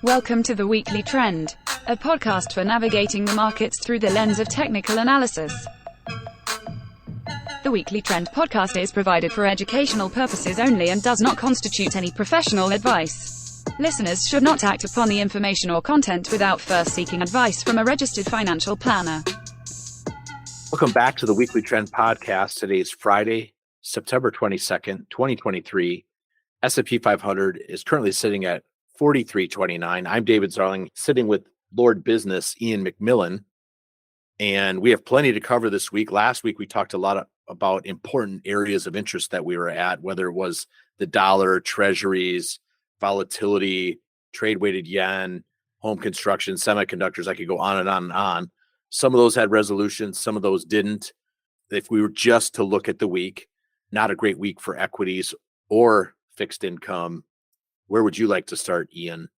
Welcome to The Weekly Trend, a podcast for navigating the markets through the lens of technical analysis. The Weekly Trend podcast is provided for educational purposes only and does not constitute any professional advice. Listeners should not act upon the information or content without first seeking advice from a registered financial planner. Welcome back to the Weekly Trend podcast. Today is Friday, September 22nd, 2023. S&P 500 is currently sitting at 43.29. I'm David Zarling, sitting with Lord Business Ian McMillan, and we have plenty to cover this week. Last week, we talked a lot about important areas of interest that we were at, whether it was the dollar, treasuries, volatility, trade-weighted yen, home construction, semiconductors. I could go on and on and on. Some of those had resolutions, some of those didn't. If we were just to look at the week, not a great week for equities or fixed income. Where would you like to start, Ian,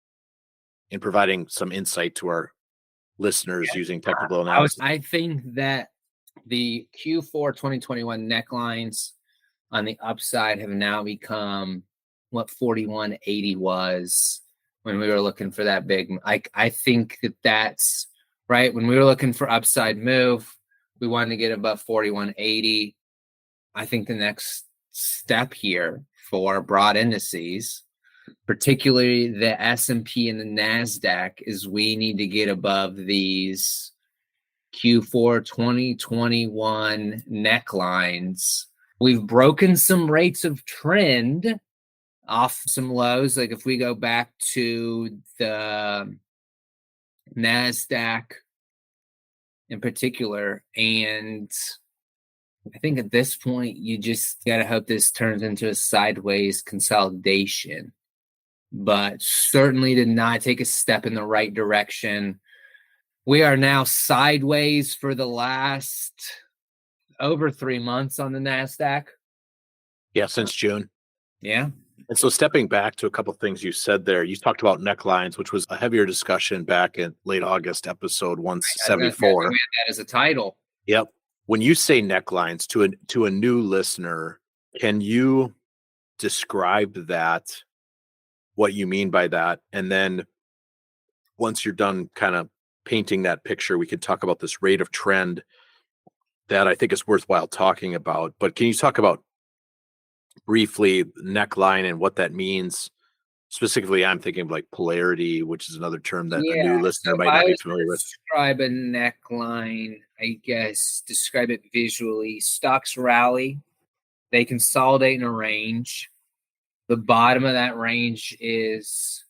in providing some insight to our listeners using technical analysis? I think that the Q4 2021 necklines on the upside have now become what 41.80 was when we were looking for that big. I think that's right. When we were looking for upside move, we wanted to get above 41.80. I think the next step here for broad indices, particularly the S&P and the NASDAQ, is we need to get above these Q4 2021 necklines. We've broken some rates of trend off some lows. Like if we go back to the NASDAQ in particular, and I think at this point, you just got to hope this turns into a sideways consolidation, but certainly did not take a step in the right direction. We are now sideways for the last over 3 months on the NASDAQ. Yeah, since June. Yeah. And so stepping back to a couple of things you said there, you talked about necklines, which was a heavier discussion back in late August, episode 174. We had that as a title. Yep. When you say necklines to a new listener, can you describe that, what you mean by that? And then once you're done kind of painting that picture, we can talk about this rate of trend that I think is worthwhile talking about. But can you talk about briefly neckline and what that means? Specifically, I'm thinking of like polarity, which is another term that a new listener might not be familiar with. Describe a neckline, I guess, describe it visually. Stocks rally, they consolidate in a range. The bottom of that range is,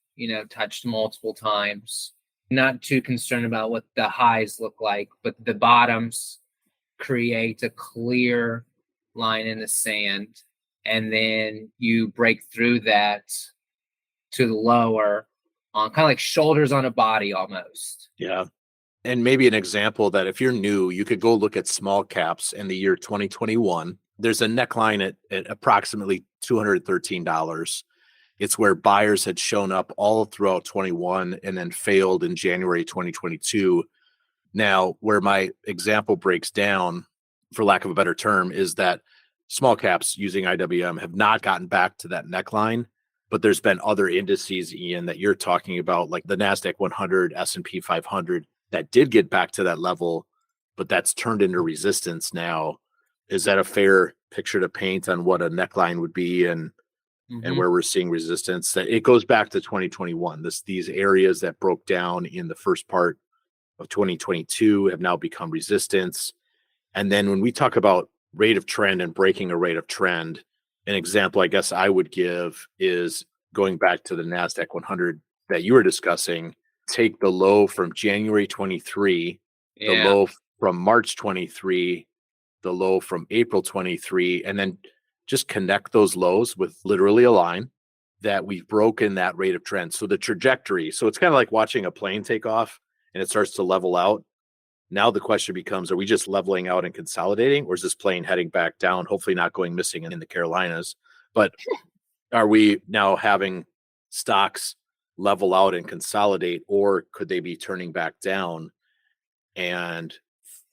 touched multiple times. Not too concerned about what the highs look like, but the bottoms create a clear line in the sand. And then you break through that to the lower, on kind of like shoulders on a body almost. Yeah. And maybe an example that if you're new, you could go look at small caps in the year 2021. There's a neckline at approximately $213. It's where buyers had shown up all throughout 21 and then failed in January 2022. Now, where my example breaks down, for lack of a better term, is that small caps using IWM have not gotten back to that neckline, but there's been other indices, Ian, that you're talking about, like the NASDAQ 100, S&P 500, that did get back to that level, but that's turned into resistance now. Is that a fair picture to paint on what a neckline would be and where we're seeing resistance? That it goes back to 2021. These areas that broke down in the first part of 2022 have now become resistance. And then when we talk about rate of trend and breaking a rate of trend, an example I guess I would give is going back to the NASDAQ 100 that you were discussing. Take the low from January 23, the low from March 23, the low from April 23, and then just connect those lows with literally a line that we've broken that rate of trend. So the trajectory, so it's kind of like watching a plane take off and it starts to level out. Now the question becomes, are we just leveling out and consolidating, or is this plane heading back down, hopefully not going missing in the Carolinas? But are we now having stocks level out and consolidate, or could they be turning back down? And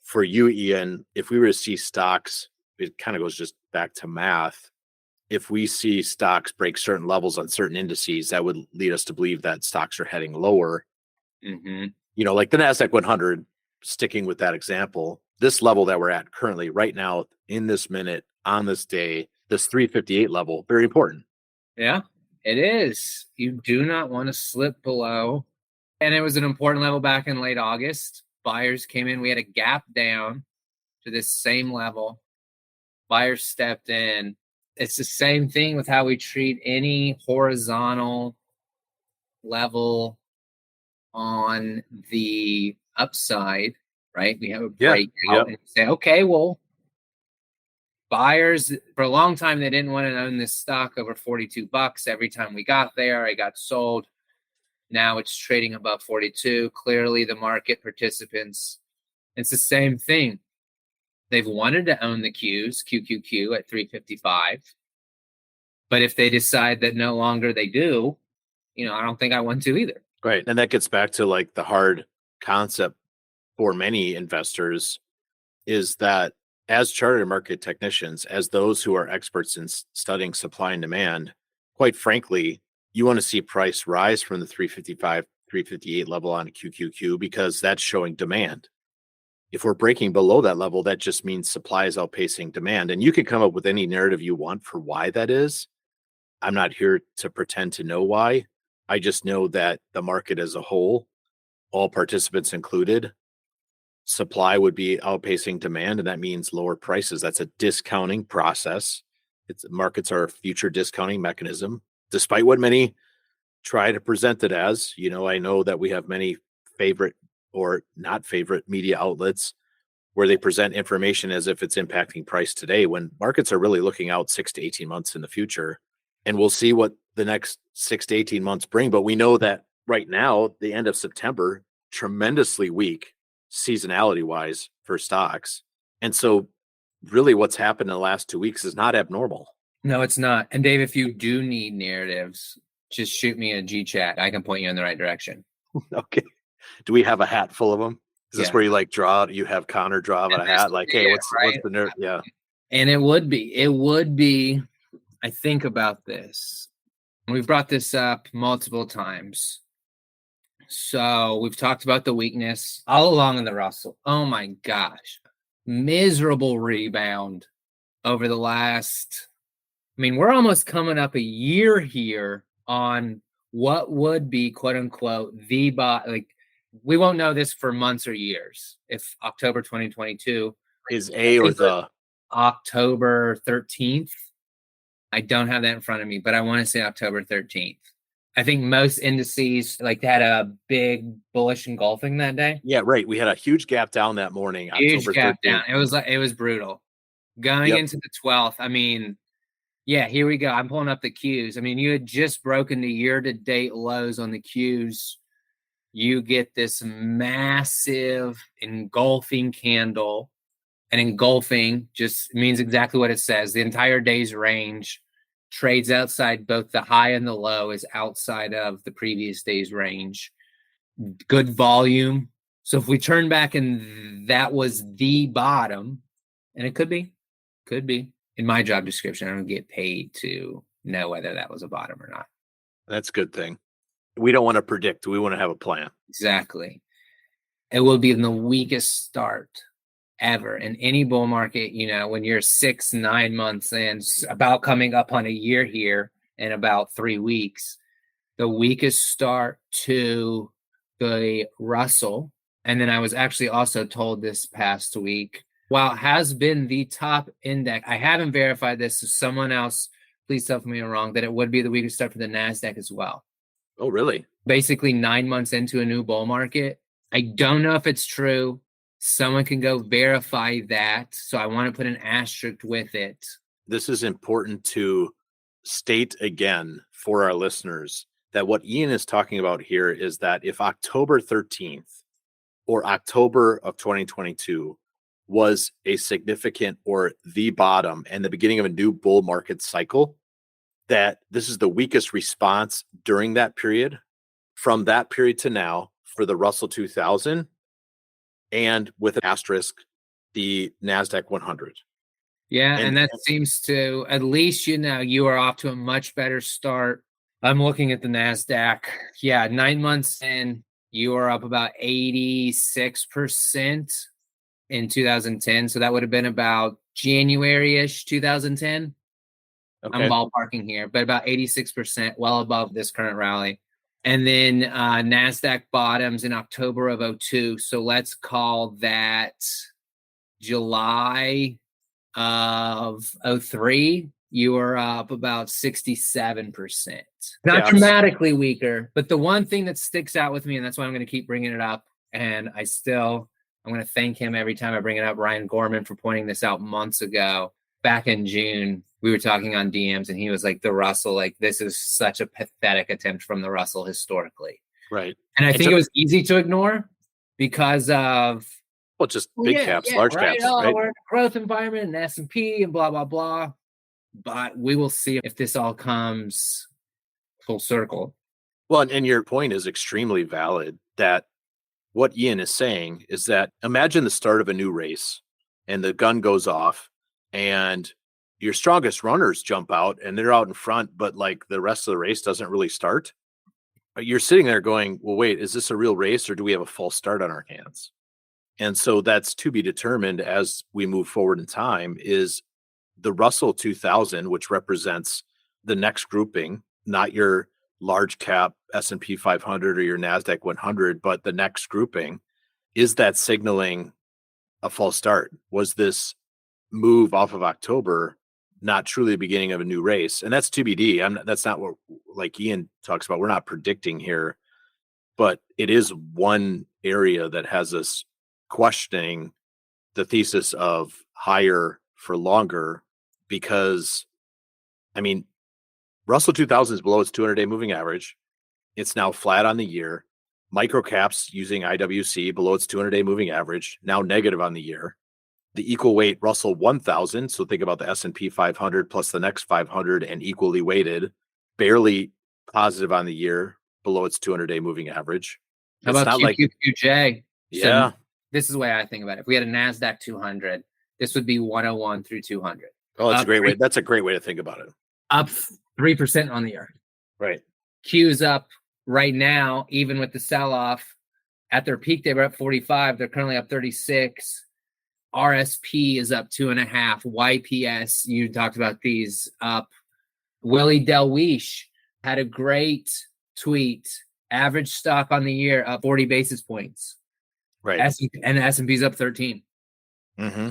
for you, Ian, if we were to see stocks, it kind of goes just back to math. if we see stocks break certain levels on certain indices, that would lead us to believe that stocks are heading lower. Mm-hmm. Like the NASDAQ 100, sticking with that example, this level that we're at currently right now in this minute on this day, this 358 level, very important. Yeah, it is. You do not want to slip below. And it was an important level back in late August. Buyers came in. We had a gap down to this same level. Buyers stepped in. It's the same thing with how we treat any horizontal level on the upside, right? We have a breakout and say, okay, well, buyers for a long time, they didn't want to own this stock over $42. Every time we got there, I got sold. Now it's trading above 42. Clearly the market participants, it's the same thing. They've wanted to own the Qs, QQQ at 355. But if they decide that no longer they do, I don't think I want to either. Right. And that gets back to like the hard concept for many investors is that as chartered market technicians, as those who are experts in studying supply and demand, quite frankly, you want to see price rise from the 355, 358 level on a QQQ because that's showing demand. If we're breaking below that level, that just means supply is outpacing demand. And you can come up with any narrative you want for why that is. I'm not here to pretend to know why. I just know that the market as a whole, all participants included, supply would be outpacing demand, and that means lower prices. That's a discounting process. Markets are a future discounting mechanism, despite what many try to present it as. I know that we have many favorite or not favorite media outlets where they present information as if it's impacting price today, when markets are really looking out 6 to 18 months in the future. And we'll see what the next 6 to 18 months bring. But we know that right now, the end of September, tremendously weak seasonality wise for stocks. And so really what's happened in the last 2 weeks is not abnormal. No, it's not. And Dave, if you do need narratives, just shoot me a G chat. I can point you in the right direction. Okay. Do we have a hat full of them? Is this where you like you have Connor draw out a hat? Like, hey, what's the nerd? Yeah. And it would be, I think about this. We've brought this up multiple times. So we've talked about the weakness all along in the Russell. Oh my gosh. Miserable rebound over the last, we're almost coming up a year here on what would be quote unquote we won't know this for months or years. If October 2022 is the October 13th. I don't have that in front of me, but I want to say October 13th. I think most indices they had a big bullish engulfing that day. Yeah, right. We had a huge gap down that morning. Huge October gap 13th. Down. It was brutal. Going into the 12th. Yeah, here we go. I'm pulling up the Qs. You had just broken the year-to-date lows on the Qs. You get this massive engulfing candle. And engulfing just means exactly what it says. The entire day's range trades outside both the high and the low is outside of the previous day's range. Good volume. So if we turn back and that was the bottom, and it could be in my job description, I don't get paid to know whether that was a bottom or not. That's a good thing. We don't want to predict. We want to have a plan. Exactly. It will be in the weakest start ever in any bull market. When you're 6-9 months in, about coming up on a year here in about 3 weeks, the weakest start to the Russell. And then I was actually also told this past week, while it has been the top index, I haven't verified this, so someone else, please tell me I'm wrong, that it would be the weakest start for the NASDAQ as well. Oh, really? Basically 9 months into a new bull market. I don't know if it's true. Someone can go verify that. So I want to put an asterisk with it. This is important to state again for our listeners that what Ian is talking about here is that if October 13th or October of 2022 was a significant or the bottom and the beginning of a new bull market cycle, that this is the weakest response during that period, from that period to now for the Russell 2000, and with an asterisk, the NASDAQ 100. Yeah, and And that seems to, at least, you are off to a much better start. I'm looking at the NASDAQ. Yeah, 9 months in, you are up about 86% in 2010. So that would have been about January-ish 2010. I'm okay, ballparking here, but about 86%, well above this current rally. And then NASDAQ bottoms in October of 02. So let's call that July of 03. You were up about 67%. Not caps. dramatically weaker, but the one thing that sticks out with me, and that's why I'm going to keep bringing it up, and I'm going to thank him every time I bring it up, Ryan Gorman, for pointing this out months ago. Back in June, we were talking on DMs, and he was like, the Russell, like, this is such a pathetic attempt from the Russell historically. Right. And I think it was easy to ignore because of, well, just big caps, large right? caps, right? We're in a growth environment and S&P and blah, blah, blah. But we will see if this all comes full circle. Well, and your point is extremely valid, that what Ian is saying is that imagine the start of a new race and the gun goes off and your strongest runners jump out and they're out in front, but like the rest of the race doesn't really start. You're sitting there going, well, wait, is this a real race or do we have a false start on our hands? And so that's to be determined as we move forward in time. Is the Russell 2000, which represents the next grouping, not your large cap S&P 500 or your NASDAQ 100, but the next grouping, is that signaling a false start? Was this move off of October not truly the beginning of a new race? And that's TBD. That's not what, like Ian talks about, we're not predicting here, but it is one area that has us questioning the thesis of higher for longer, because I mean, Russell 2000 is below its 200-day moving average. It's now flat on the year. Microcaps using IWC below its 200-day moving average, now negative on the year. The equal weight Russell 1000, so think about the S&P 500 plus the next 500 and equally weighted, barely positive on the year, below its 200-day moving average. How about QQQJ? Yeah. So this is the way I think about it. If we had a NASDAQ 200, this would be 101 through 200. Oh, that's a great way. That's a great way to think about it. Up 3% on the year. Right. Q's up right now, even with the sell-off. At their peak, they were up 45. They're currently up 36. RSP is up 2.5. YPS, you talked about these, up. Willie Delweesh had a great tweet. Average stock on the year up 40 basis points. Right. And S&P's up 13. Mm-hmm.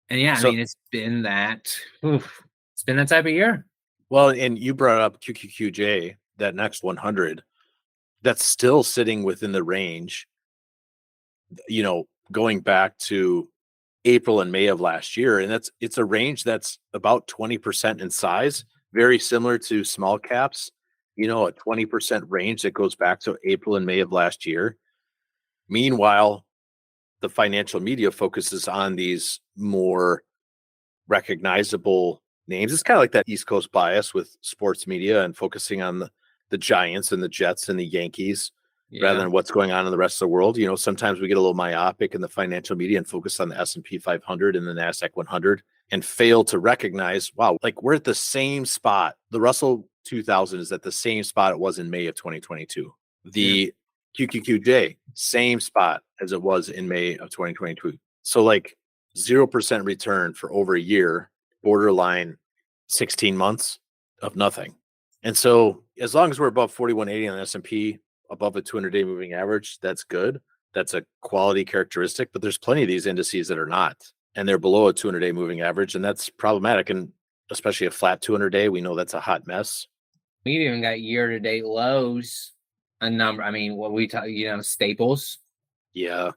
And yeah, I mean, it's been that type of year. Well, and you brought up QQQJ, that next 100, that's still sitting within the range, going back to April and May of last year. And it's a range that's about 20% in size, very similar to small caps, a 20% range that goes back to April and May of last year. Meanwhile, the financial media focuses on these more recognizable names. It's kind of like that East Coast bias with sports media and focusing on the Giants and the Jets and the Yankees rather than what's going on in the rest of the world. Sometimes we get a little myopic in the financial media and focus on the S&P 500 and the NASDAQ 100 and fail to recognize, wow, like we're at the same spot. The Russell 2000 is at the same spot it was in May of 2022. The QQQJ, same spot as it was in May of 2022. So like 0% return for over a year, borderline 16 months of nothing. And so as long as we're above 4180 on the S&P, above a 200-day moving average, that's good. That's a quality characteristic, but there's plenty of these indices that are not, and they're below a 200-day moving average, and that's problematic. And especially a flat 200-day, we know that's a hot mess. We've even got year-to-date lows, a number. I mean, what we talk, staples. Yeah.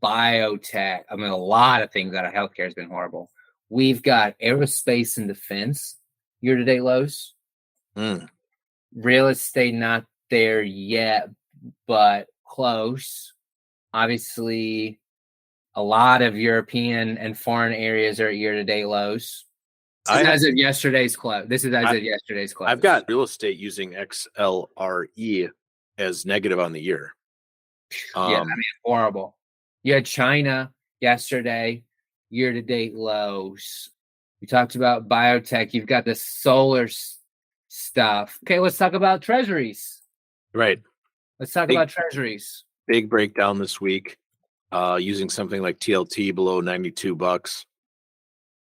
Biotech. I mean, a lot of things out of healthcare has been horrible. We've got aerospace and defense year-to-date lows. Real estate, not there yet, but close. Obviously, a lot of European and foreign areas are at year-to-date lows. This is as of yesterday's close. I've got real estate using XLRE as negative on the year. Horrible. You had China yesterday, year-to-date lows. We talked about biotech. You've got the solar stuff. Okay, let's talk about treasuries. Right. Let's talk about treasuries. Big breakdown this week. Using something like TLT below $92.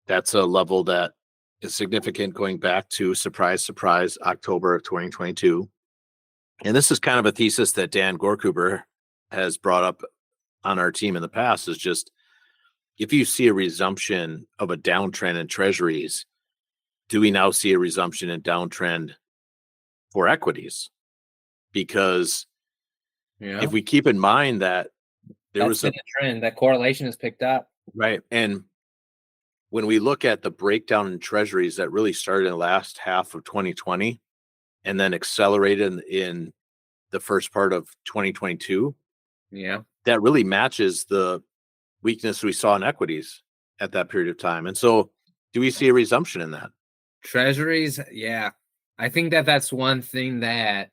That's a level that is significant going back to surprise, October of 2022. And this is kind of a thesis that Dan Gorkuber has brought up on our team in the past, is just if you see a resumption of a downtrend in treasuries, do we now see a resumption in downtrend for equities? Because if we keep in mind that there was a trend, that correlation has picked up. Right. And when we look at the breakdown in treasuries that really started in the last half of 2020 and then accelerated in the first part of 2022, that really matches the weakness we saw in equities at that period of time. And so do we see a resumption in that? Treasuries, I think that's one thing that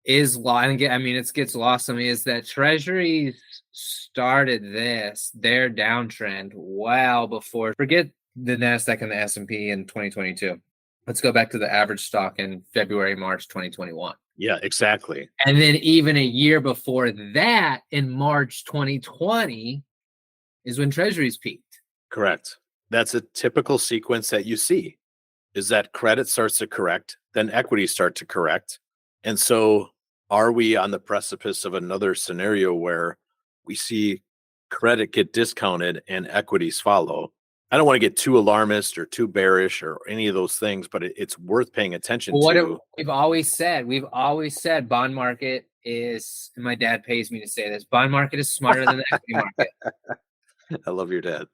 is it gets lost on me, is that treasuries started their downtrend well before. Forget the NASDAQ and the S&P in 2022. Let's go back to the average stock in February, March 2021. Yeah, exactly. And then even a year before that, in March 2020, is when treasuries peaked. Correct. That's a typical sequence that you see, is that credit starts to correct, then equities start to correct. And so are we on the precipice of another scenario where we see credit get discounted and equities follow? I don't want to get too alarmist or too bearish or any of those things, but it's worth paying attention to. We've always said bond market is, and my dad pays me to say this, bond market is smarter than the equity market. I love your dad.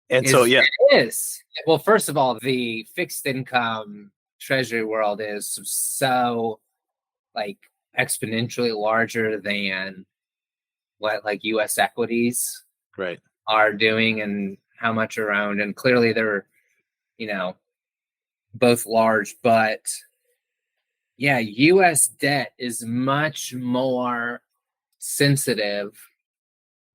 And so, It is. Well, first of all, the fixed income treasury world is so exponentially larger than what US equities are doing and how much around. And clearly they're, both large, but US debt is much more sensitive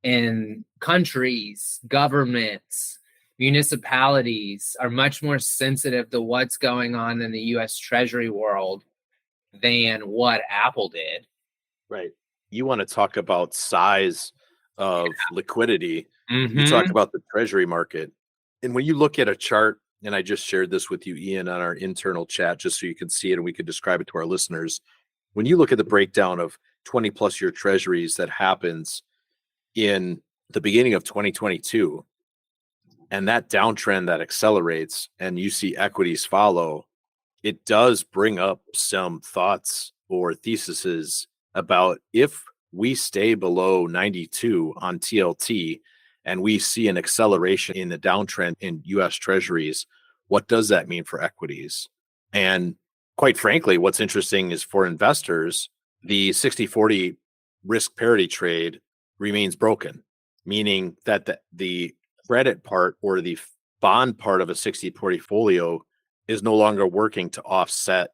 in countries, governments, municipalities are much more sensitive to what's going on in the US Treasury world than what Apple did. Right. You want to talk about size of liquidity. You talk about the treasury market. And when you look at a chart, and I just shared this with you, Ian, on our internal chat, just so you can see it and we could describe it to our listeners. When you look at the breakdown of 20 plus year treasuries that happens in the beginning of 2022, and that downtrend that accelerates and you see equities follow, it does bring up some thoughts or theses about if we stay below 92 on TLT and we see an acceleration in the downtrend in US treasuries, what does that mean for equities? And quite frankly, what's interesting is for investors, the 60-40 risk parity trade remains broken, meaning that the credit part or the bond part of a 60-40 portfolio is no longer working to offset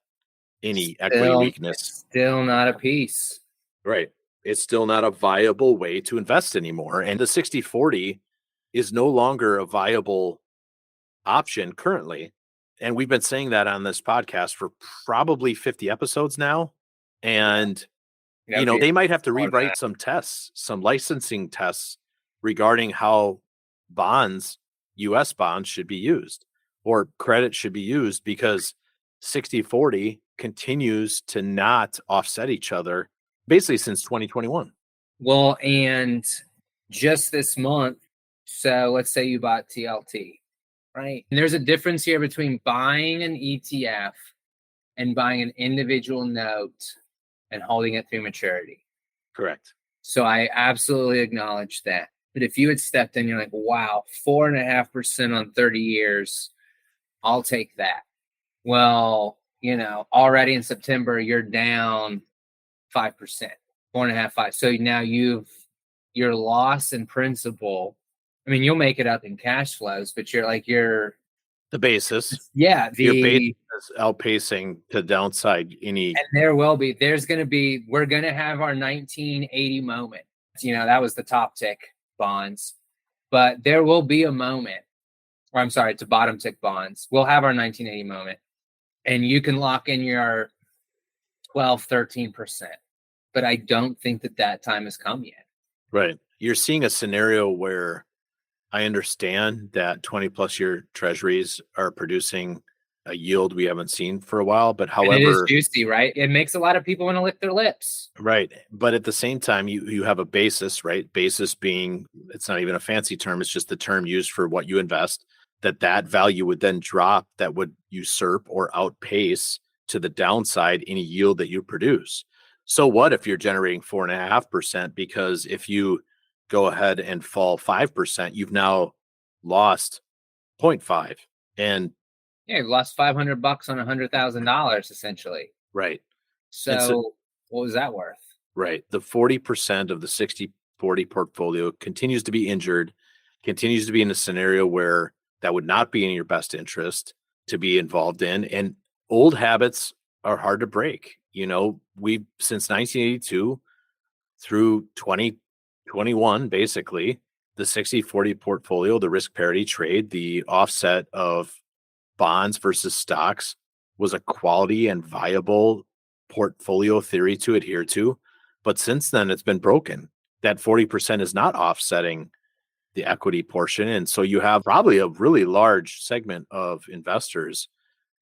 any equity weakness. Still not a piece. Right. It's still not a viable way to invest anymore. And the 60-40 is no longer a viable option currently. And we've been saying that on this podcast for probably 50 episodes now. And, they might have to rewrite some tests, some licensing tests regarding how bonds, US bonds should be used or credit should be used, because 60-40 continues to not offset each other basically since 2021. Well, and just this month, so let's say you bought TLT, right? And there's a difference here between buying an ETF and buying an individual note and holding it through maturity. Correct. So I absolutely acknowledge that. But if you had stepped in, you're like, wow, 4.5% on 30 years, I'll take that. Well, already in September, you're down 5%, 4.5, 5. So now your loss in principal. I mean, you'll make it up in cash flows, but the basis. Yeah. Your basis is outpacing the downside. And we're going to have our 1980 moment. That was the top tick bonds, but there will be a moment or I'm sorry, to bottom tick bonds. We'll have our 1980 moment, and you can lock in your 12, 13%. But I don't think that time has come yet. Right. You're seeing a scenario where I understand that 20 plus year treasuries are producing a yield we haven't seen for a while, but And it is however, juicy, right? It makes a lot of people want to lick their lips. right. But at the same time, you have a basis, right? Basis being, it's not even a fancy term. It's just the term used for what you invest, that value would then drop, that would usurp or outpace to the downside any yield that you produce. So what if you're generating 4.5%? Because if you go ahead and fall 5%, you've now lost 0.5. And Yeah, you lost $500 on $100,000 essentially. right. So what was that worth? Right. The 40% of the 60/40 portfolio continues to be injured, continues to be in a scenario where that would not be in your best interest to be involved in. And old habits are hard to break. You know, we since 1982 through 2021, basically, the 60/40 portfolio, the risk parity trade, the offset of bonds versus stocks was a quality and viable portfolio theory to adhere to. But since then, it's been broken. That 40% is not offsetting the equity portion. And so you have probably a really large segment of investors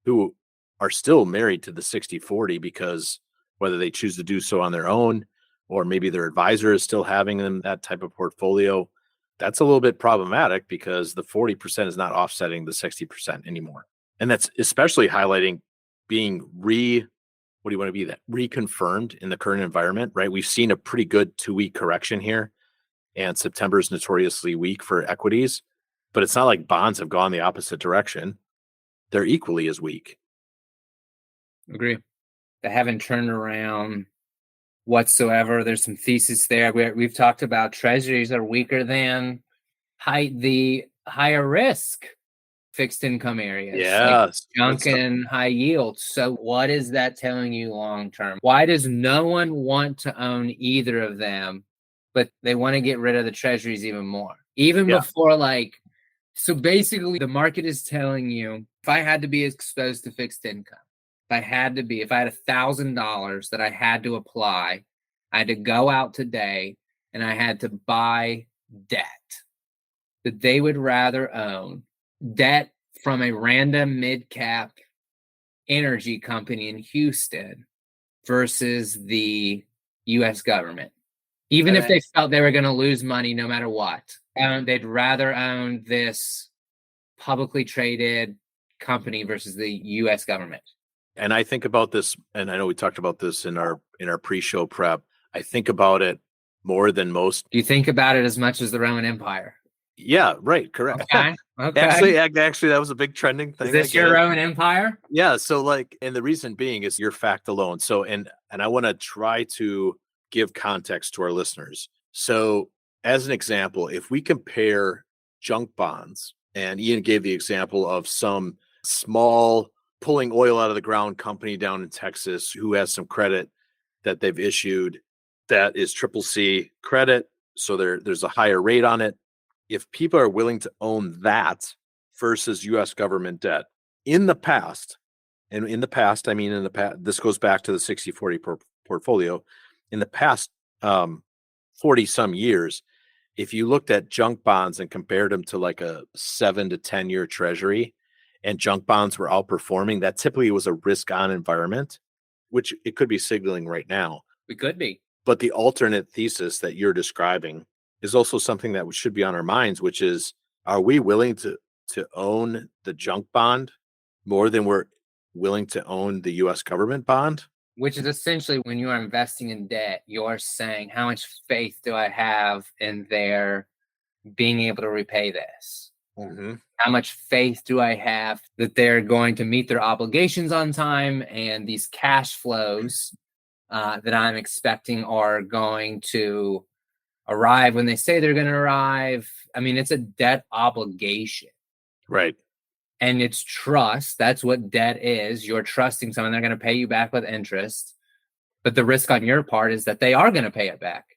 who are still married to the 60/40 because whether they choose to do so on their own or maybe their advisor is still having them that type of portfolio, that's a little bit problematic because the 40% is not offsetting the 60% anymore. And that's especially highlighting being what do you want to be that reconfirmed in the current environment, right? We've seen a pretty good 2-week correction here, and September is notoriously weak for equities, but it's not like bonds have gone the opposite direction. They're equally as weak. Agree. They haven't turned around whatsoever. There's some thesis there. We've talked about treasuries are weaker than the higher risk fixed income areas, like junk and high yield. So what is that telling you long term? Why does no one want to own either of them, but they want to get rid of the treasuries even more? Even before, so basically the market is telling you, if I had to be exposed to fixed income, if I had $1,000 that I had to apply, I had to go out today and I had to buy debt, that they would rather own debt from a random mid-cap energy company in Houston versus the U.S. government. Even if they felt they were going to lose money no matter what, they'd rather own this publicly traded company versus the U.S. government. And I think about this, and I know we talked about this in our pre-show prep. I think about it more than most. Do you think about it as much as the Roman Empire? Yeah, right. Correct. Okay. Actually, that was a big trending thing. Is this your Roman Empire? Yeah. So and the reason being is your fact alone. So, and I want to try to give context to our listeners. So as an example, if we compare junk bonds, and Ian gave the example of some small pulling oil out of the ground company down in Texas who has some credit that they've issued that is CCC credit. So there's a higher rate on it. If people are willing to own that versus U.S. government debt in the past, and this goes back to the 60/40 portfolio. In the past 40 some years, if you looked at junk bonds and compared them to like a 7 to 10 year treasury, and junk bonds were outperforming, that typically was a risk on environment, which it could be signaling right now. We could be. But the alternate thesis that you're describing is also something that should be on our minds, which is, are we willing to own the junk bond more than we're willing to own the U.S. government bond? Which is essentially, when you are investing in debt, you're saying, how much faith do I have in their being able to repay this? Mm-hmm. How much faith do I have that they're going to meet their obligations on time, and these cash flows that I'm expecting are going to arrive when they say they're going to arrive? I mean, it's a debt obligation. Right. And it's trust. That's what debt is. You're trusting someone, they're going to pay you back with interest. But the risk on your part is that they are going to pay it back.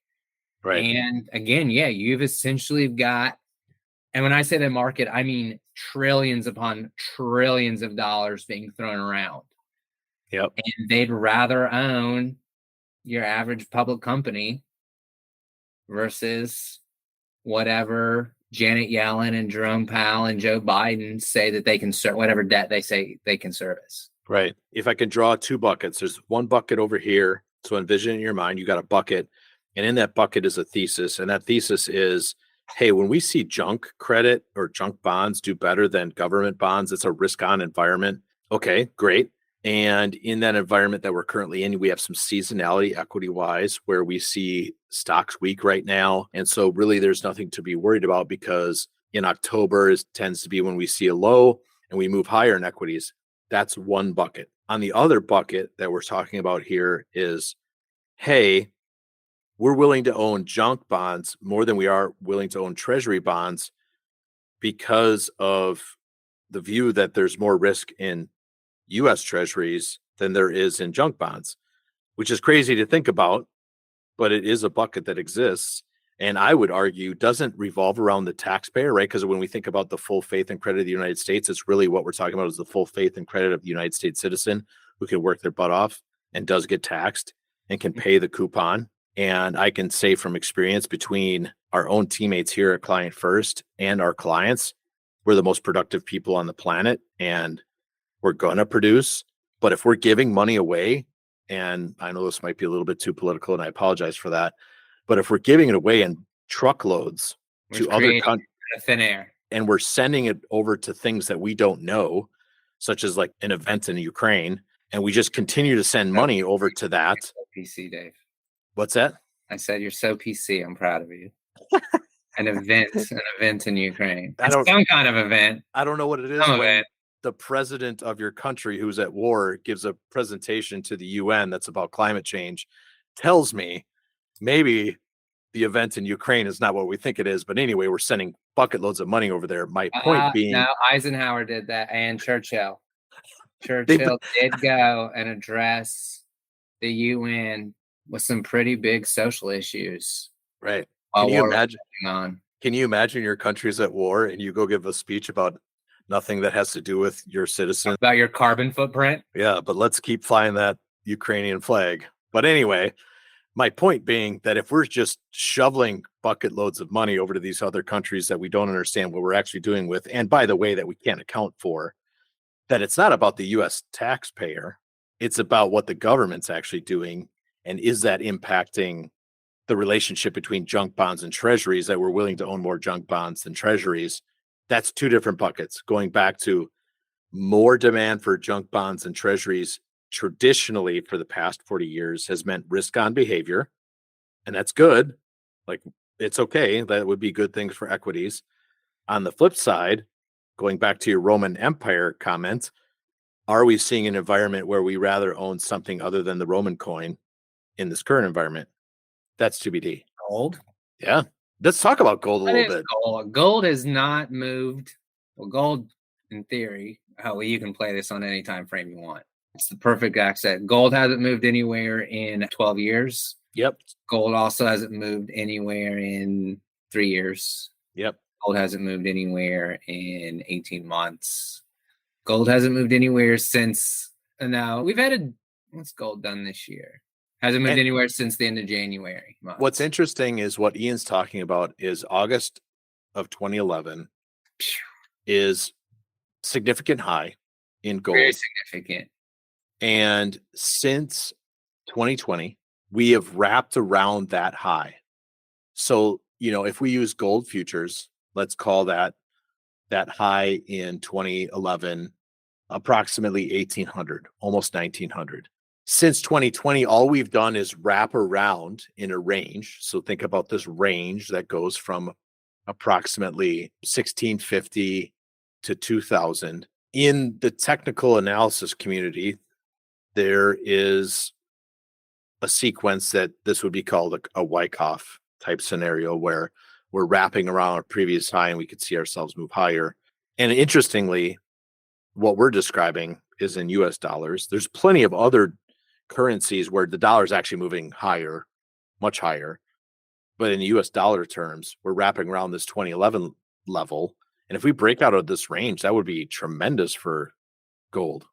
Right. And again, you've essentially got, and when I say the market, I mean trillions upon trillions of dollars being thrown around. Yep. And they'd rather own your average public company versus whatever Janet Yellen and Jerome Powell and Joe Biden say that they can serve, whatever debt they say they can service. Right. If I could draw two buckets, there's one bucket over here. So envision in your mind, you got a bucket, and in that bucket is a thesis. And that thesis is, hey, when we see junk credit or junk bonds do better than government bonds, it's a risk on environment. Okay, great. And in that environment that we're currently in, we have some seasonality equity wise where we see stocks weak right now. And so really there's nothing to be worried about, because in October tends to be when we see a low and we move higher in equities. That's one bucket. On the other bucket that we're talking about here is, hey, we're willing to own junk bonds more than we are willing to own treasury bonds because of the view that there's more risk in U.S. treasuries than there is in junk bonds, which is crazy to think about, but it is a bucket that exists. And I would argue doesn't revolve around the taxpayer, right? Because when we think about the full faith and credit of the United States, it's really what we're talking about is the full faith and credit of the United States citizen who can work their butt off and does get taxed and can pay the coupon. And I can say from experience between our own teammates here at Client First and our clients, we're the most productive people on the planet and we're going to produce. But if we're giving money away, and I know this might be a little bit too political and I apologize for that, but if we're giving it away in truckloads to other countries, thin air, and we're sending it over to things that we don't know, such as like an event in Ukraine, and we just continue to send money over to that. PC, Dave. What's that? I said you're so PC. I'm proud of you. An event in Ukraine. Some kind of event. I don't know what it is. When the president of your country who's at war gives a presentation to the UN that's about climate change, tells me maybe the event in Ukraine is not what we think it is. But anyway, we're sending bucket loads of money over there. My point being, no, Eisenhower did that, and Churchill. Churchill did go and address the UN with some pretty big social issues. Right. Can you imagine your country's at war and you go give a speech about nothing that has to do with your citizens? About your carbon footprint? Yeah, but let's keep flying that Ukrainian flag. But anyway, my point being that if we're just shoveling bucket loads of money over to these other countries that we don't understand what we're actually doing with, and by the way, that we can't account for, that it's not about the U.S. taxpayer. It's about what the government's actually doing. And is that impacting the relationship between junk bonds and treasuries, that we're willing to own more junk bonds than treasuries? That's two different buckets. Going back to more demand for junk bonds and treasuries traditionally for the past 40 years has meant risk on behavior. And that's good. Like, it's okay. That would be good things for equities. On the flip side, going back to your Roman Empire comment, are we seeing an environment where we rather own something other than the Roman coin in this current environment? That's TBD. Gold? Yeah. Let's talk about gold a little bit. Gold has not moved. Well, gold, in theory, you can play this on any time frame you want. It's the perfect asset. Gold hasn't moved anywhere in 12 years. Yep. Gold also hasn't moved anywhere in 3 years. Yep. Gold hasn't moved anywhere in 18 months. Gold hasn't moved anywhere since, we've had what's gold done this year? Hasn't moved anywhere since the end of January. What's interesting is what Ian's talking about is August of 2011 is significant high in gold. Very significant. And since 2020, we have wrapped around that high. So, if we use gold futures, let's call that high in 2011, approximately 1800, almost 1900. Since 2020, all we've done is wrap around in a range. So think about this range that goes from approximately 1650 to 2000. In the technical analysis community, there is a sequence that this would be called a Wyckoff type scenario where we're wrapping around our previous high and we could see ourselves move higher. And interestingly, what we're describing is in US dollars. There's plenty of other currencies where the dollar is actually moving higher, much higher. But in US dollar terms, we're wrapping around this 2011 level. And if we break out of this range, that would be tremendous for gold.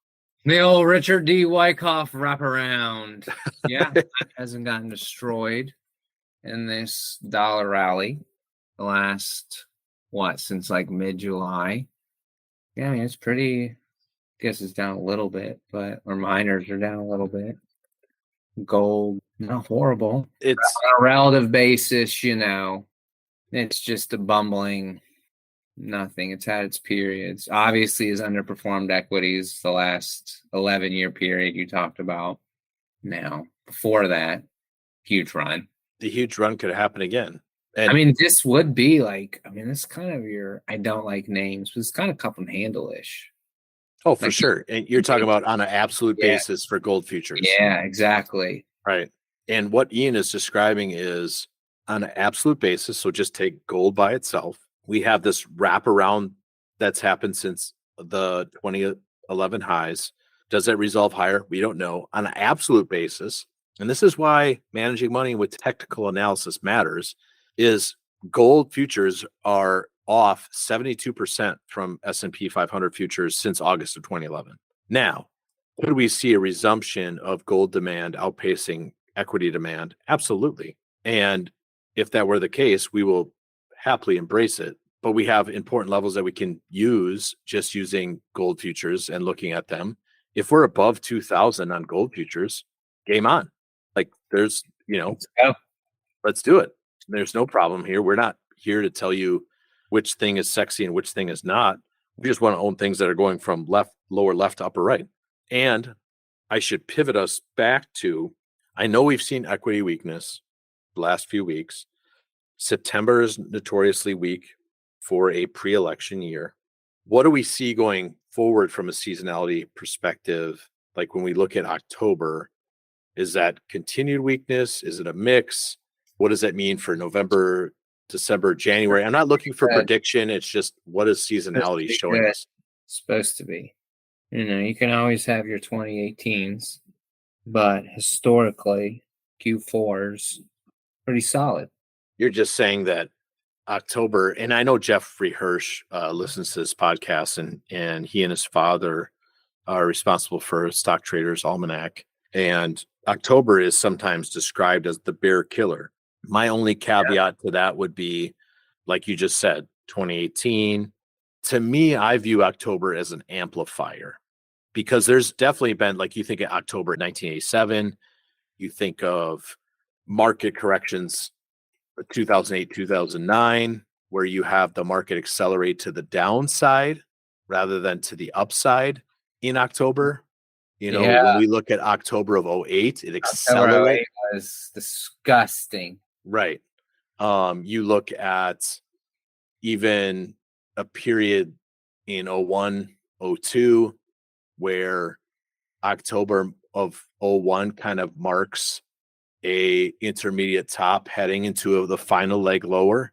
The old Richard D. Wyckoff wraparound. Yeah, hasn't gotten destroyed in this dollar rally the last, since like mid-July. Yeah, I mean, it's pretty, I guess it's down a little bit, but our miners are down a little bit. Gold, not horrible. It's On a relative basis, it's just a bumbling nothing. It's had its periods. Obviously, has underperformed equities the last 11-year period you talked about. Now, before that, huge run. the huge run could happen again. And I mean, this would be like, this kind of I don't like names, but it's kind of cup and handle-ish. oh, for sure. And you're talking about on an absolute basis for gold futures. Yeah, exactly. Right. And what Ian is describing is on an absolute basis. So just take gold by itself. We have this wraparound that's happened since the 2011 highs. Does that resolve higher? We don't know. On an absolute basis, and this is why managing money with technical analysis matters, is gold futures are off 72% from S&P 500 futures since August of 2011. Now, could we see a resumption of gold demand outpacing equity demand? Absolutely. And if that were the case, we will happily embrace it. But we have important levels that we can use just using gold futures and looking at them. If we're above 2,000 on gold futures, game on. Like there's, let's do it. There's no problem here. We're not here to tell you which thing is sexy and which thing is not. We just want to own things that are going from lower left to upper right. And I should pivot us back to, I know we've seen equity weakness the last few weeks. September is notoriously weak for a pre-election year. What do we see going forward from a seasonality perspective? Like when we look at October, is that continued weakness? Is it a mix? What does that mean for November, December, January? I'm not looking for prediction. It's just what is seasonality showing us? Supposed to be. You can always have your 2018s, but historically, Q4's pretty solid. You're just saying that October, and I know Jeffrey Hirsch listens to this podcast, and he and his father are responsible for Stock Traders Almanac. And October is sometimes described as the bear killer. My only caveat to that would be, like you just said, 2018. To me, I view October as an amplifier because there's definitely been, like you think of October 1987, you think of market corrections 2008, 2009, where you have the market accelerate to the downside rather than to the upside in October. When we look at October of 08, it accelerated. It was disgusting. Right. You look at even a period in 01, 02, where October of 01 kind of marks a intermediate top heading into the final leg lower.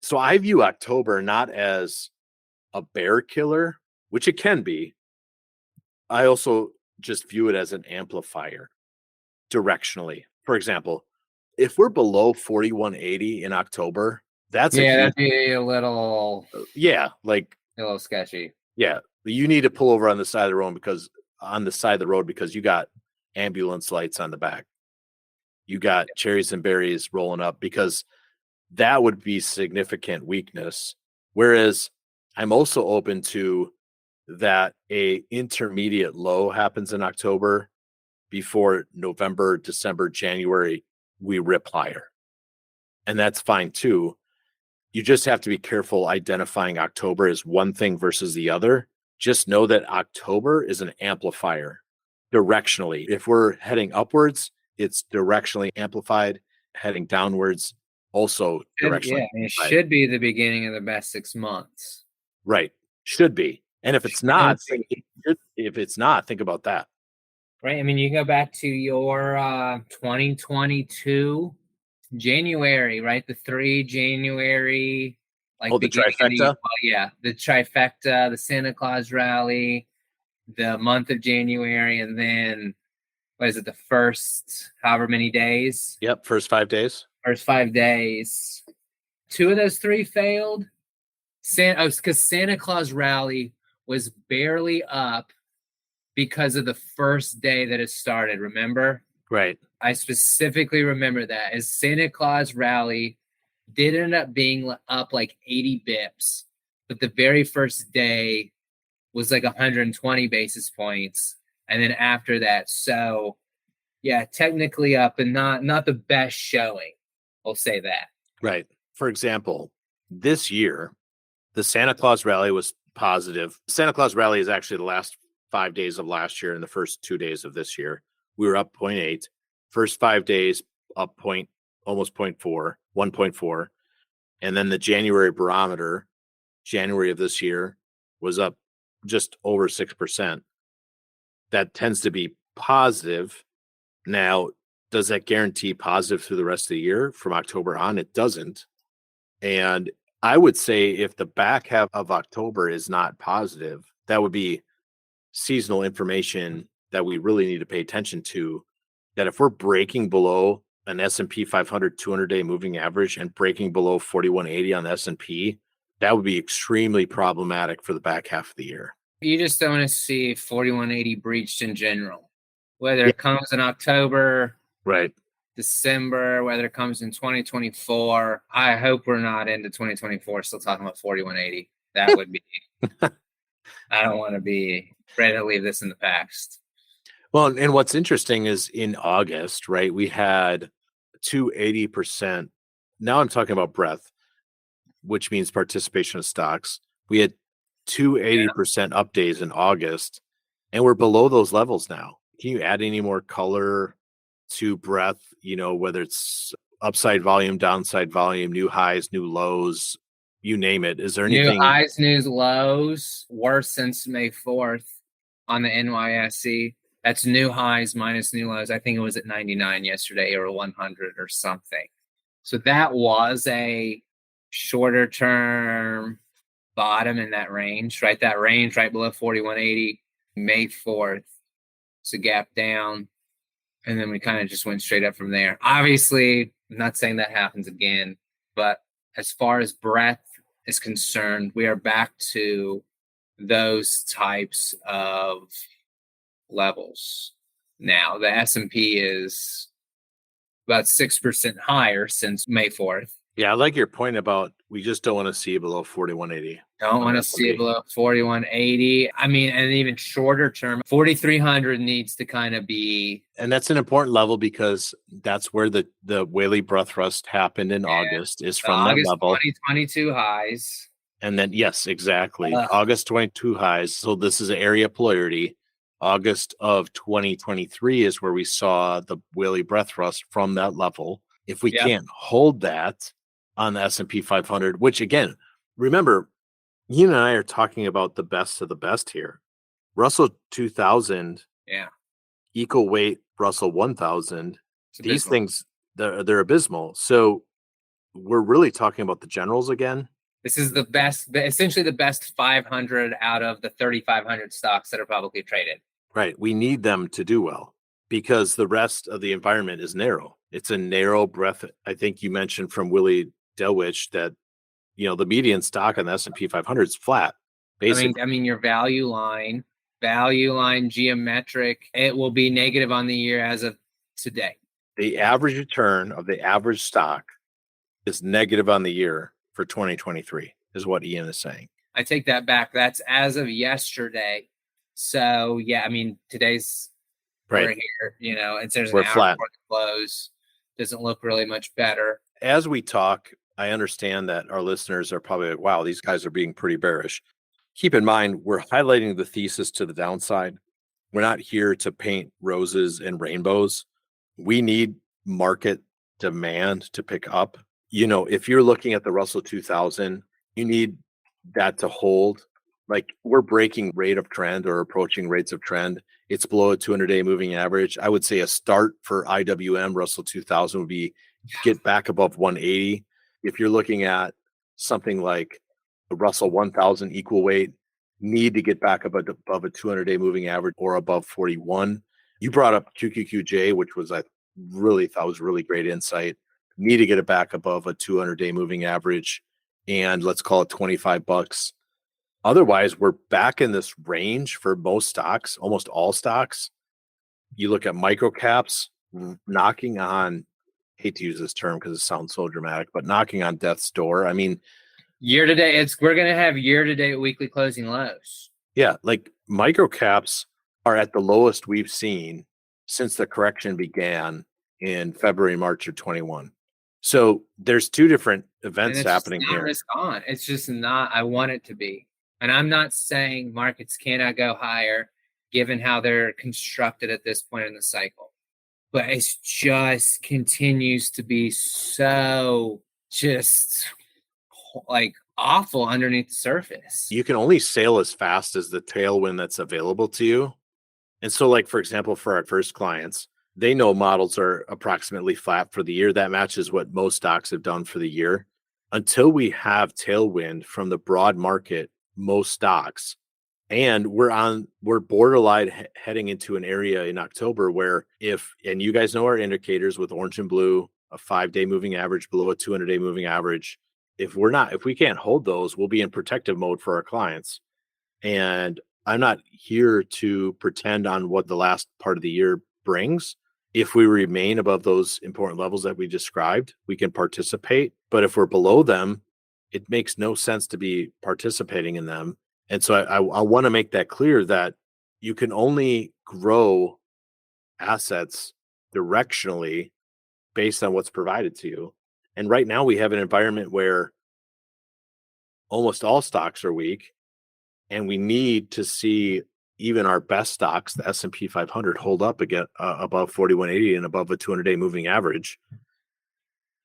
So I view October not as a bear killer, which it can be. I also just view it as an amplifier directionally. For example, if we're below 4180 in October, that'd be a little a little sketchy. Yeah, you need to pull over on the side of the road because you got ambulance lights on the back. You got cherries and berries rolling up because that would be significant weakness. Whereas I'm also open to that a intermediate low happens in October before November, December, January, we rip higher. And that's fine too. You just have to be careful identifying October as one thing versus the other. Just know that October is an amplifier directionally. If we're heading upwards, it's directionally amplified. Heading downwards, also directionally. Yeah, it should be the beginning of the best 6 months. Right. Should be. And if it's not, think about that. Right. I mean, you go back to your 2022 January, right? The 3 January, the trifecta? The trifecta, the Santa Claus rally, the month of January, and then what is it, the first however many days? Yep, first 5 days. First 5 days. 2 of those 3 failed. Because Santa Claus Rally was barely up because of the first day that it started. Remember? Right. I specifically remember that as Santa Claus Rally did end up being up like 80 bips, but the very first day was like 120 basis points, and then after that, so yeah, technically up and not the best showing. I'll say that. Right. For example, this year, the Santa Claus Rally was positive. Santa Claus Rally is actually the last 5 days of last year and the first 2 days of this year. We were up 0.8. First 5 days up almost 0.4, 1.4. And then the January barometer, January of this year, was up just over 6%. That tends to be positive. Now, does that guarantee positive through the rest of the year from October on? It doesn't. And I would say if the back half of October is not positive, that would be seasonal information that we really need to pay attention to. That if we're breaking below an S&P 500 200-day moving average and breaking below 4180 on the S&P, that would be extremely problematic for the back half of the year. You just don't want to see 4180 breached in general, whether it comes in October, right, December, whether it comes in 2024. I hope we're not into 2024 still talking about 4180. That would be, I don't want to be ready to leave this in the past. Well, and what's interesting is in August, right, we had 280%. Now I'm talking about breadth, which means participation of stocks. We had 280% up days in August, and we're below those levels now. Can you add any more color to breadth, whether it's upside volume, downside volume, new highs, new lows, you name it? Is there anything? New highs, new lows, worse since May 4th on the NYSE. That's new highs minus new lows. I think it was at 99 yesterday or 100 or something. So that was a shorter term bottom in that range, right? That range right below 4180, May 4th. It's a gap down. And then we kind of just went straight up from there. Obviously, I'm not saying that happens again, but as far as breadth is concerned, we are back to those types of levels. Now, the S&P is about 6% higher since May 4th. Yeah, I like your point about we just don't want to see below 4180. Don't want to see it below 4180. I mean, and even shorter term, 4300 needs to kind of be. And that's an important level because that's where the Whaley breath thrust happened in August, is from August that level. 2022 highs. And then, yes, exactly. August 22 highs. So this is an area of polarity. August of 2023 is where we saw the Whaley breath thrust from that level. If we can't hold that on the S&P 500, which again, remember, you and I are talking about the best of the best here. Russell 2000, equal weight Russell 1000. These things, they're abysmal. So we're really talking about the generals again. This is the best, essentially the best 500 out of the 3,500 stocks that are publicly traded. Right. We need them to do well because the rest of the environment is narrow. It's a narrow breadth. I think you mentioned from Willie Delwich that, the median stock on the S&P 500 is flat. Basically. I mean, your value line geometric, it will be negative on the year as of today. The average return of the average stock is negative on the year for 2023 is what Ian is saying. I take that back. That's as of yesterday. So yeah, I mean, today's right here, and there's we're an hour flat. before the close. Doesn't look really much better. As we talk, I understand that our listeners are probably like, wow, these guys are being pretty bearish. Keep in mind, we're highlighting the thesis to the downside. We're not here to paint roses and rainbows. We need market demand to pick up. If you're looking at the Russell 2000, you need that to hold. Like we're breaking rate of trend or approaching rates of trend. It's below a 200-day moving average. I would say a start for IWM Russell 2000 would be get back above 180. If you're looking at something like the Russell 1000 equal weight, need to get back above a 200-day moving average or above 41. You brought up QQQJ, which was I really thought was really great insight. Need to get it back above a 200-day moving average and let's call it $25. Otherwise, we're back in this range for most stocks, almost all stocks. You look at micro caps knocking on, hate to use this term because it sounds so dramatic, but knocking on death's door. I mean, year to date, we're going to have year to date weekly closing lows. Yeah, like micro caps are at the lowest we've seen since the correction began in February, March of 21. So there's two different events happening here. Risk on. It's just not, I want it to be. And I'm not saying markets cannot go higher given how they're constructed at this point in the cycle. But it's just continues to be so just like awful underneath the surface. You can only sail as fast as the tailwind that's available to you. And so, like, for example, for our first clients, they know models are approximately flat for the year. That matches what most stocks have done for the year. Until we have tailwind from the broad market, most stocks, and we're borderline heading into an area in October where and you guys know our indicators with orange and blue, a 5-day moving average below a 200-day moving average. If we can't hold those, we'll be in protective mode for our clients. And I'm not here to pretend on what the last part of the year brings. If we remain above those important levels that we described, we can participate. But if we're below them, it makes no sense to be participating in them. And so I want to make that clear that you can only grow assets directionally based on what's provided to you. And right now we have an environment where almost all stocks are weak, and we need to see even our best stocks, the S&P 500, hold up again above 4180 and above a 200-day moving average.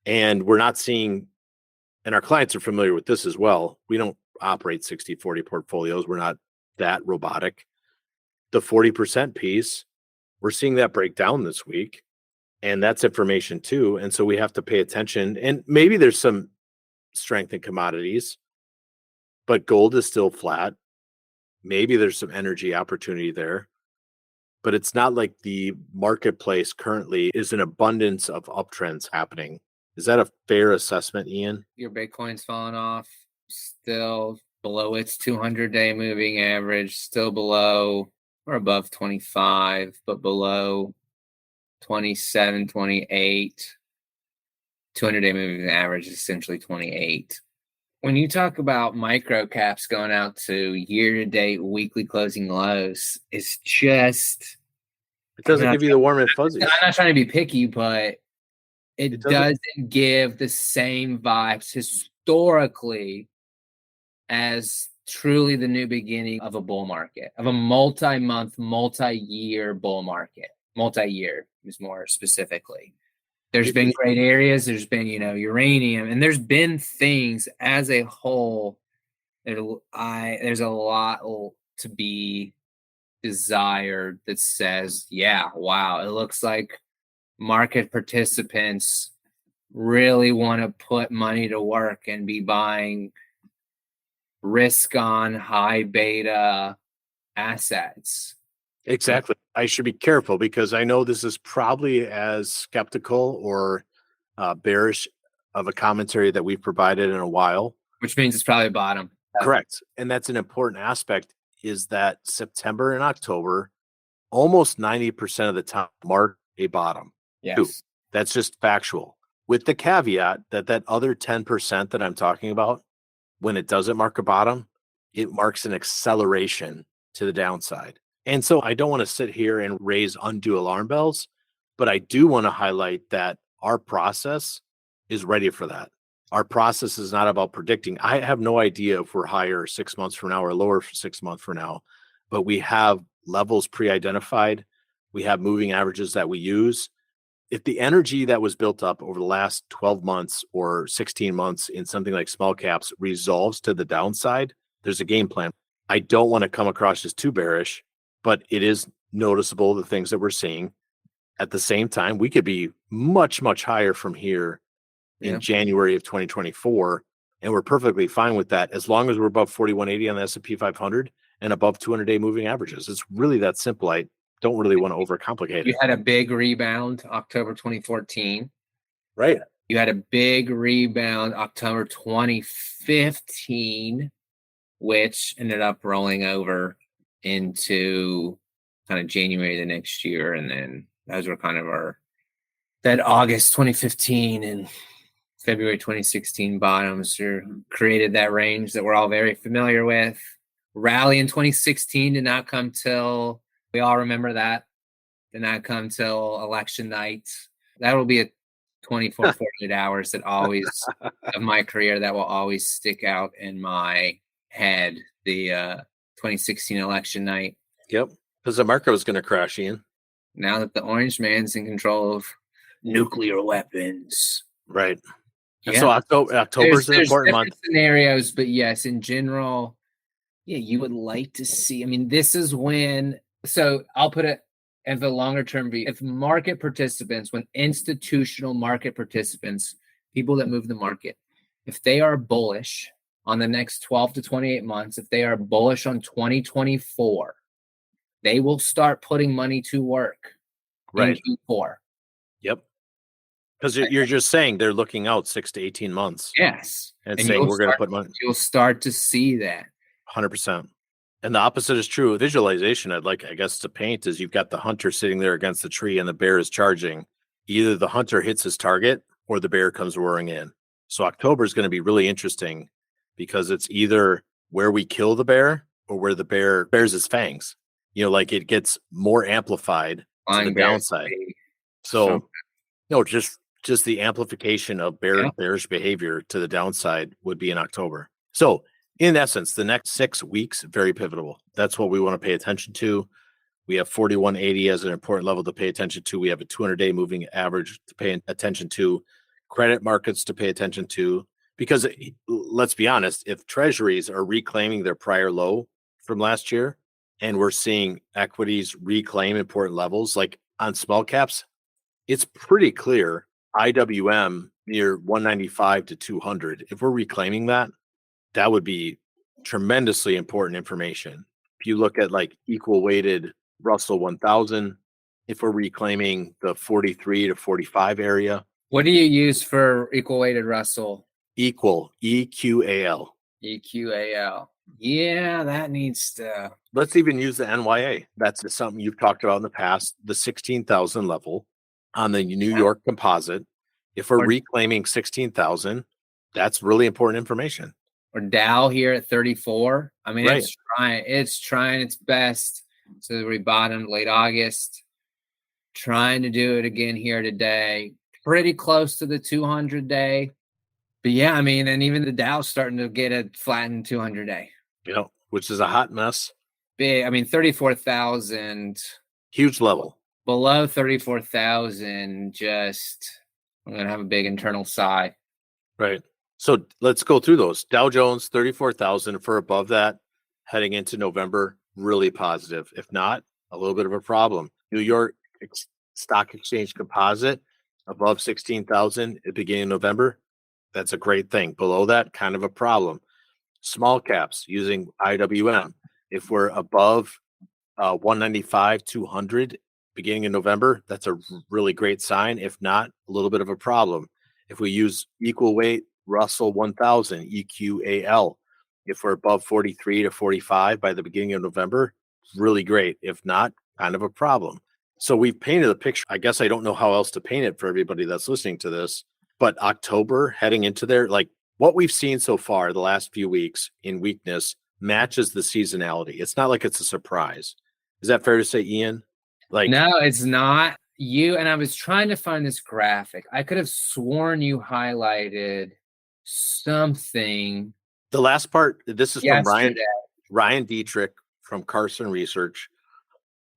And we're not seeing, and our clients are familiar with this as well. We don't operate 60-40 portfolios. We're not that robotic. The 40% piece, we're seeing that break down this week. And that's information too. And so we have to pay attention. And maybe there's some strength in commodities, but gold is still flat. Maybe there's some energy opportunity there, but it's not like the marketplace currently is an abundance of uptrends happening. Is that a fair assessment, Ian? Your Bitcoin's falling off, still below its 200-day moving average, still below or above 25, but below 27, 28. 200-day moving average is essentially 28. When you talk about micro caps going out to year-to-date weekly closing lows, it's just... It doesn't give you the warm and fuzzies. I'm not trying to be picky, but it doesn't give the same vibes historically as truly the new beginning of a bull market, of a multi-month, multi-year bull market. Multi-year is more specifically. There's been great areas. There's been, uranium, and there's been things as a whole. There's a lot to be desired that says, yeah, wow, it looks like market participants really want to put money to work and be buying risk on high beta assets. Exactly. I should be careful because I know this is probably as skeptical or bearish of a commentary that we've provided in a while. Which means it's probably bottom. Correct. And that's an important aspect, is that September and October, almost 90% of the time, mark a bottom. Yes. That's just factual. With the caveat that other 10% that I'm talking about, when it doesn't mark a bottom, it marks an acceleration to the downside. And so I don't want to sit here and raise undue alarm bells, but I do want to highlight that our process is ready for that. Our process is not about predicting. I have no idea if we're higher 6 months from now or lower 6 months from now, but we have levels pre-identified. We have moving averages that we use. If the energy that was built up over the last 12 months or 16 months in something like small caps resolves to the downside, there's a game plan. I don't want to come across as too bearish, but it is noticeable the things that we're seeing. At the same time, we could be much, much higher from here in January of 2024, and we're perfectly fine with that as long as we're above 4180 on the S&P 500 and above 200-day moving averages. It's really that simple. I don't really want to overcomplicate it. You had a big rebound October 2014. Right. You had a big rebound October 2015, which ended up rolling over into kind of January the next year. And then those were kind of that August 2015 and February 2016 bottoms created that range that we're all very familiar with. Rally in 2016 did not come till, we all remember that, did not come till election night. That will be a 24, 48 hours that always, of my career, that will always stick out in my head, the 2016 election night. Yep. Because the market was going to crash, Ian. Now that the orange man's in control of nuclear weapons. Right. And Yeah. so October's an important month. Scenarios, but yes, in general, yeah, you would like to see. I mean, this is when, so I'll put it as a longer term view. If market participants, when institutional market participants, people that move the market, if they are bullish on the next 12 to 28 months, if they are bullish on 2024, they will start putting money to work Right. in Q4. Yep. Because you're just saying they're looking out 6 to 18 months. Yes. And saying we're going to put money. You'll start to see that. 100%. And the opposite is true. Visualization I'd like, I guess, to paint is you've got the hunter sitting there against the tree and the bear is charging. Either the hunter hits his target or the bear comes roaring in. So October is going to be really interesting because it's either where we kill the bear or where the bear bears his fangs. You know, like it gets more amplified to the downside. So, no, just the amplification of bearish behavior to the downside would be in October. So in essence, the next 6 weeks, very pivotal. That's what we want to pay attention to. We have 4180 as an important level to pay attention to. We have a 200-day moving average to pay attention to, credit markets to pay attention to, because let's be honest, if treasuries are reclaiming their prior low from last year and we're seeing equities reclaim important levels, like on small caps, it's pretty clear IWM near 195 to 200. If we're reclaiming that, that would be tremendously important information. If you look at like equal weighted Russell 1000, if we're reclaiming the 43 to 45 area. What do you use for equal weighted Russell? Equal, EQAL. EQAL. Yeah, that needs to. Let's even use the NYA. That's something you've talked about in the past, the 16,000 level on the New York composite. If we're reclaiming 16,000, that's really important information. Or Dow here at 34. I mean, right. It's trying its best. So we bottomed late August. Trying to do it again here today. Pretty close to the 200-day. But yeah, I mean, and even the Dow's starting to get a flattened 200-day. You know, which is a hot mess. Big. I mean, 34,000. Huge level. Below 34,000, I'm going to have a big internal sigh. Right. So let's go through those. Dow Jones, 34,000. For above that, heading into November, really positive. If not, a little bit of a problem. New York Stock Exchange Composite, above 16,000 at the beginning of November. That's a great thing. Below that, kind of a problem. Small caps using IWM. If we're above 195, 200 beginning in November, that's a really great sign. If not, a little bit of a problem. If we use equal weight Russell 1000, EQAL, if we're above 43 to 45 by the beginning of November, really great. If not, kind of a problem. So we've painted a picture. I guess I don't know how else to paint it for everybody that's listening to this, but October heading into there, like what we've seen so far the last few weeks in weakness matches the seasonality. It's not like it's a surprise. Is that fair to say, Ian? Like, no, it's not. And I was trying to find this graphic. I could have sworn you highlighted something. The last part, this is yesterday. From Ryan Dietrich from Carson Research.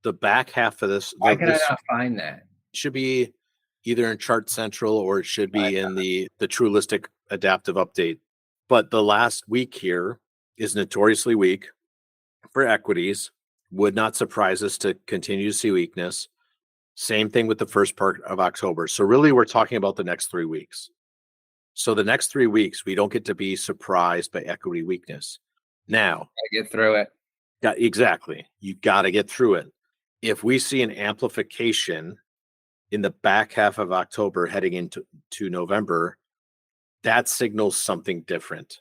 The back half of this. Why can I not find that? Should be either in Chart Central or it should be in the Trulistic Adaptive Update. But the last week here is notoriously weak for equities. Would not surprise us to continue to see weakness. Same thing with the first part of October. So really, we're talking about the next 3 weeks. So the next 3 weeks, we don't get to be surprised by equity weakness. Now, get through it. Exactly. You got to get through it. If we see an amplification in the back half of October heading into November, that signals something different.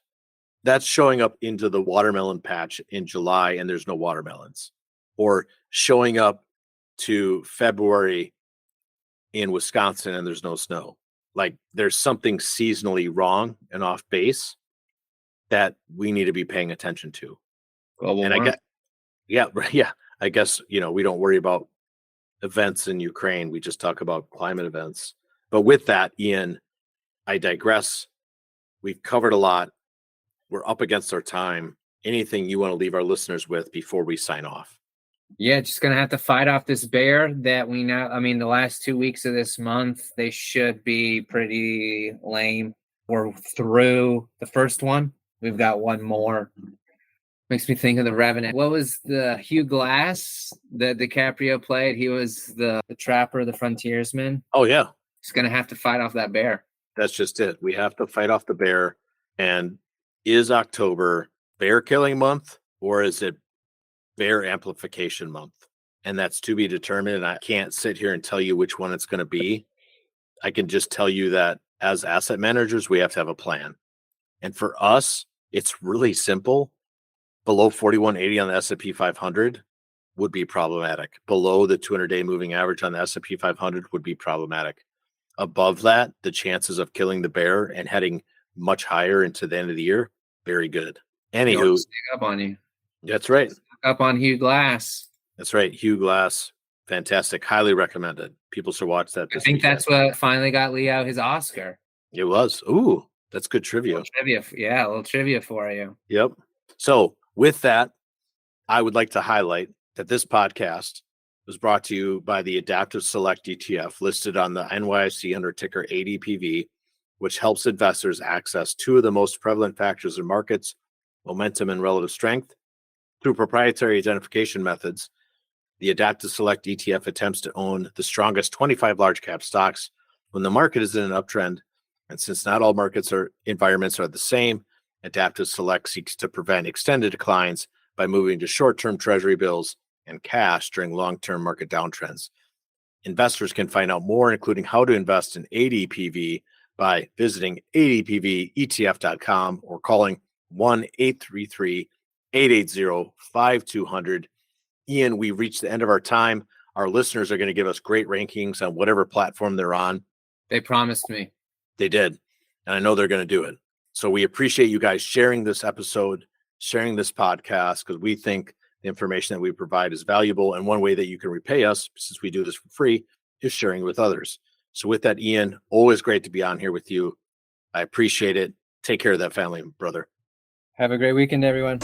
That's showing up into the watermelon patch in July and there's no watermelons, or showing up to February in Wisconsin and there's no snow. Like there's something seasonally wrong and off base that we need to be paying attention to. Global And warming. I guess, we don't worry about events in Ukraine. We just talk about climate events. But with that, Ian, I digress. We've covered a lot. We're up against our time. Anything you want to leave our listeners with before we sign off? Yeah, just going to have to fight off this bear that we know. I mean, the last 2 weeks of this month, they should be pretty lame. We're through the first one. We've got one more. Makes me think of The Revenant. What was the Hugh Glass that DiCaprio played? He was the trapper, the frontiersman. Oh, yeah. He's going to have to fight off that bear. That's just it. We have to fight off the bear. And is October bear killing month or is it bear amplification month? And that's to be determined. And I can't sit here and tell you which one it's going to be. I can just tell you that as asset managers, we have to have a plan. And for us, it's really simple. Below 4180 on the S&P 500 would be problematic. Below the 200-day moving average on the S&P 500 would be problematic. Above that, the chances of killing the bear and heading much higher into the end of the year, very good. Anywho, Sneak up on you. That's right. Sneak up on Hugh Glass. That's right. Hugh Glass, fantastic. Highly recommended. People should watch that. I think that's what finally got Leo his Oscar. It was. Ooh, that's good trivia. Yeah, a little trivia for you. Yep. So with that, I would like to highlight that this podcast was brought to you by the Adaptive Select ETF listed on the NYSE under ticker ADPV, which helps investors access two of the most prevalent factors in markets, momentum and relative strength. Through proprietary identification methods, the Adaptive Select ETF attempts to own the strongest 25 large cap stocks when the market is in an uptrend. And since not all environments are the same, Adaptive Select seeks to prevent extended declines by moving to short-term treasury bills and cash during long-term market downtrends. Investors can find out more, including how to invest in ADPV, by visiting adpvetf.com or calling 1-833-880-5200. Ian, we reached the end of our time. Our listeners are going to give us great rankings on whatever platform they're on. They promised me. They did. And I know they're going to do it. So we appreciate you guys sharing this episode, sharing this podcast, because we think the information that we provide is valuable. And one way that you can repay us, since we do this for free, is sharing with others. So with that, Ian, always great to be on here with you. I appreciate it. Take care of that family, brother. Have a great weekend, everyone.